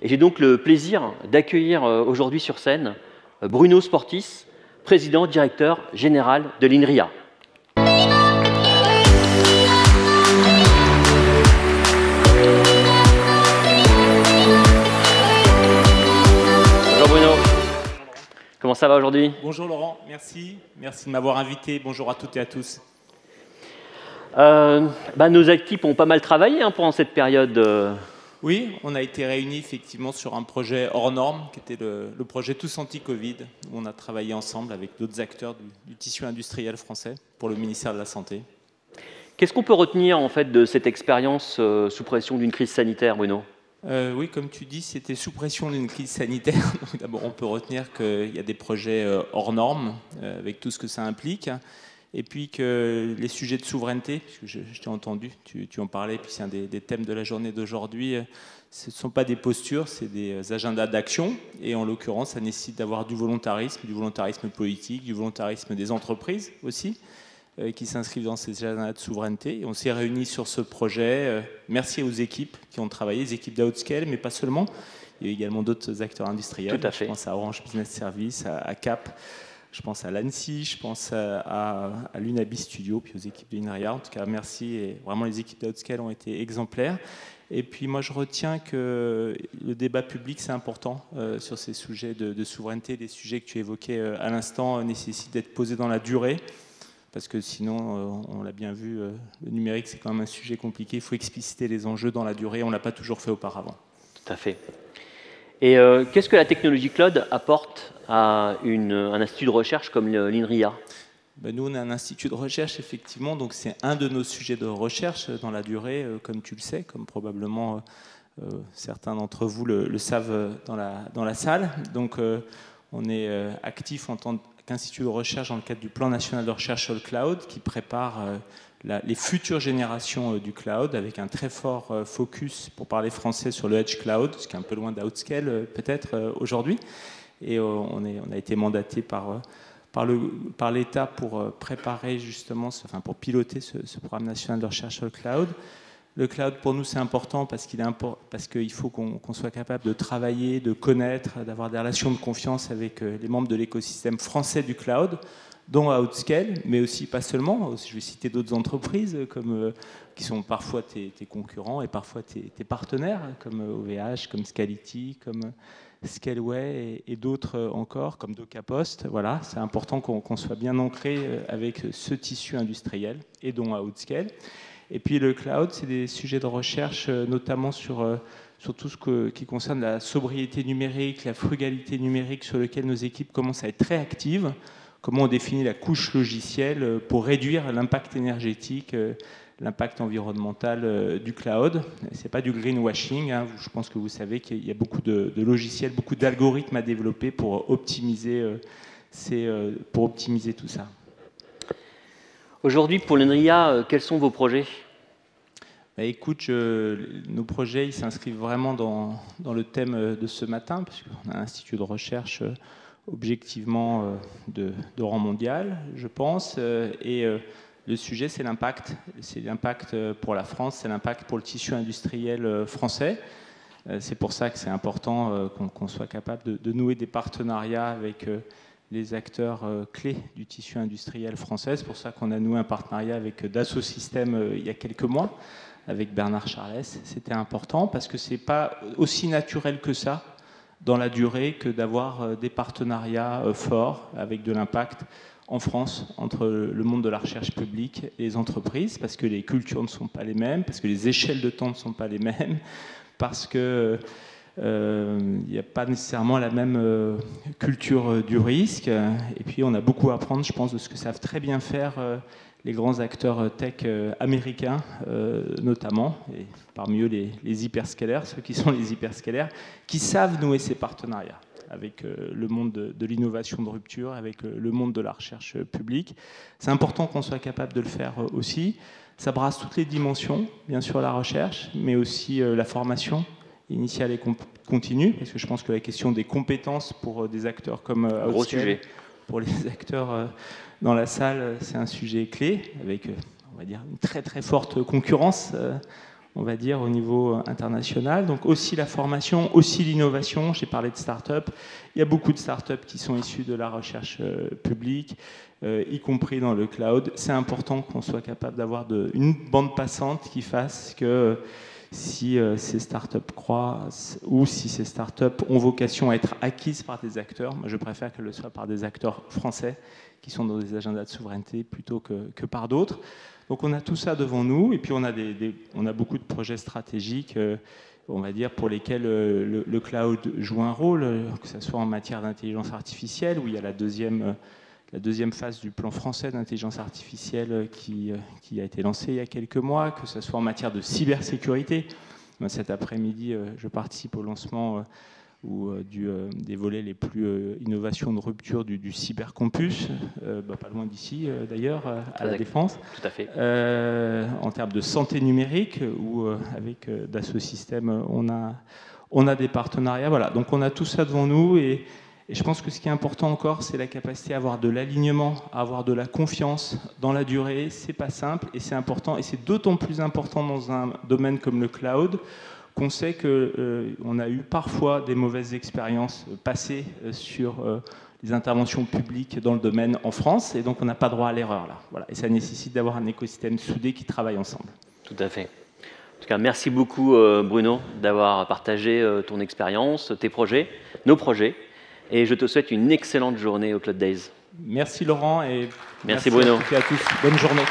J'ai donc le plaisir d'accueillir aujourd'hui sur scène Bruno Sportis, président directeur général de l'INRIA. Bonjour Bruno. Comment ça va aujourd'hui? Bonjour Laurent, merci. Merci de m'avoir invité. Bonjour à toutes et à tous. Nos équipes ont pas mal travaillé pendant cette période. Oui, on a été réunis effectivement sur un projet hors norme, qui était le projet Tous Anti-Covid, où on a travaillé ensemble avec d'autres acteurs du tissu industriel français pour le ministère de la Santé. Qu'est-ce qu'on peut retenir en fait de cette expérience sous pression d'une crise sanitaire, Bruno? Oui, comme tu dis, c'était sous pression d'une crise sanitaire. D'abord, on peut retenir qu'il y a des projets hors normes, avec tout ce que ça implique. Et puis que les sujets de souveraineté, puisque je t'ai entendu, tu en parlais, puis c'est un des thèmes de la journée d'aujourd'hui, ce ne sont pas des postures, c'est des agendas d'action. Et en l'occurrence, ça nécessite d'avoir du volontarisme politique, du volontarisme des entreprises aussi, qui s'inscrivent dans ces agendas de souveraineté. Et on s'est réunis sur ce projet. Merci aux équipes qui ont travaillé, les équipes d'Outscale, mais pas seulement. Il y a également d'autres acteurs industriels. Tout à fait. Je pense à Orange Business Services, à Cap. Je pense à l'ANSSI, je pense à l'Unabi Studio, puis aux équipes de l'INRIA. En tout cas, merci. Et vraiment, les équipes d'Outscale ont été exemplaires. Et puis, moi, je retiens que le débat public, c'est important sur ces sujets de souveraineté. Les sujets que tu évoquais à l'instant nécessitent d'être posés dans la durée. Parce que sinon, on l'a bien vu, le numérique, c'est quand même un sujet compliqué. Il faut expliciter les enjeux dans la durée. On ne l'a pas toujours fait auparavant. Tout à fait. Et qu'est-ce que la technologie cloud apporte à un institut de recherche comme l'INRIA? Nous, on a un institut de recherche, effectivement, donc c'est un de nos sujets de recherche dans la durée, comme tu le sais, comme probablement certains d'entre vous le savent dans la salle. Donc, on est actif en tant qu'institut de recherche dans le cadre du plan national de recherche sur le cloud, qui prépare les futures générations du cloud, avec un très fort focus, pour parler français, sur le edge cloud, ce qui est un peu loin d'Outscale peut-être aujourd'hui. Et on a été mandaté par l'État pour préparer justement, pour piloter ce programme national de recherche sur le cloud. Le cloud, pour nous, c'est important parce qu'il faut qu'on soit capable de travailler, de connaître, d'avoir des relations de confiance avec les membres de l'écosystème français du cloud, dont Outscale, mais aussi pas seulement. Je vais citer d'autres entreprises qui sont parfois tes concurrents et parfois tes partenaires, comme OVH, comme Scality, comme Scaleway et d'autres encore, comme DocaPost. Voilà, c'est important qu'on soit bien ancré avec ce tissu industriel et dont Outscale. Et puis le cloud, c'est des sujets de recherche, notamment sur tout ce qui concerne la sobriété numérique, la frugalité numérique, sur lequel nos équipes commencent à être très actives. Comment on définit la couche logicielle pour réduire l'impact énergétique, l'impact environnemental du cloud. Ce n'est pas du greenwashing. Je pense que vous savez qu'il y a beaucoup de logiciels, beaucoup d'algorithmes à développer pour optimiser tout ça. Aujourd'hui, pour l'INRIA, quels sont vos projets? Écoute, nos projets ils s'inscrivent vraiment dans le thème de ce matin, parce qu'on a un institut de recherche objectivement de rang mondial, je pense. Et le sujet, c'est l'impact. C'est l'impact pour la France, c'est l'impact pour le tissu industriel français. C'est pour ça que c'est important qu'on soit capable de nouer des partenariats avec les acteurs clés du tissu industriel français. C'est pour ça qu'on a noué un partenariat avec Dassault Systèmes il y a quelques mois, avec Bernard Charles. C'était important parce que ce n'est pas aussi naturel que ça dans la durée que d'avoir des partenariats forts avec de l'impact en France entre le monde de la recherche publique et les entreprises, parce que les cultures ne sont pas les mêmes, parce que les échelles de temps ne sont pas les mêmes, parce que il n'y a pas nécessairement la même culture du risque. Et puis on a beaucoup à apprendre, je pense, de ce que savent très bien faire les grands acteurs tech américains, notamment, et parmi eux les hyperscalaires, ceux qui sont les hyperscalaires, qui savent nouer ces partenariats avec le monde de l'innovation de rupture, avec le monde de la recherche publique. C'est important qu'on soit capable de le faire aussi. Ça brasse toutes les dimensions, bien sûr la recherche, mais aussi la formation initiale et continue, parce que je pense que la question des compétences pour des acteurs comme Outscale, pour les acteurs dans la salle, c'est un sujet clé, avec on va dire une très très forte concurrence on va dire, au niveau international. Donc aussi la formation, aussi l'innovation. J'ai parlé de start-up. Il y a beaucoup de start-up qui sont issues de la recherche publique, y compris dans le cloud. C'est important qu'on soit capable d'avoir une bande passante qui fasse que si ces startups croissent ou si ces startups ont vocation à être acquises par des acteurs, moi je préfère qu'elles le soient par des acteurs français qui sont dans des agendas de souveraineté plutôt que par d'autres. Donc on a tout ça devant nous et puis on a beaucoup de projets stratégiques, on va dire, pour lesquels le cloud joue un rôle, que ce soit en matière d'intelligence artificielle, où il y a la deuxième phase du plan français d'intelligence artificielle qui a été lancé il y a quelques mois, que ce soit en matière de cybersécurité. Cet après-midi, je participe au lancement des volets les plus innovations de rupture du cybercampus, pas loin d'ici d'ailleurs, à la Défense. Tout à fait. En termes de santé numérique, où avec Dassault Systèmes, on a des partenariats. Voilà, donc on a tout ça devant nous et je pense que ce qui est important encore, c'est la capacité à avoir de l'alignement, à avoir de la confiance dans la durée. C'est pas simple et c'est important. Et c'est d'autant plus important dans un domaine comme le cloud qu'on sait qu'on a eu parfois des mauvaises expériences passées sur les interventions publiques dans le domaine en France. Et donc on n'a pas droit à l'erreur là. Voilà. Et ça nécessite d'avoir un écosystème soudé qui travaille ensemble. Tout à fait. En tout cas, merci beaucoup Bruno d'avoir partagé ton expérience, tes projets, nos projets. Et je te souhaite une excellente journée au Cloud Days. Merci Laurent et merci Bruno. À tous. Bonne journée.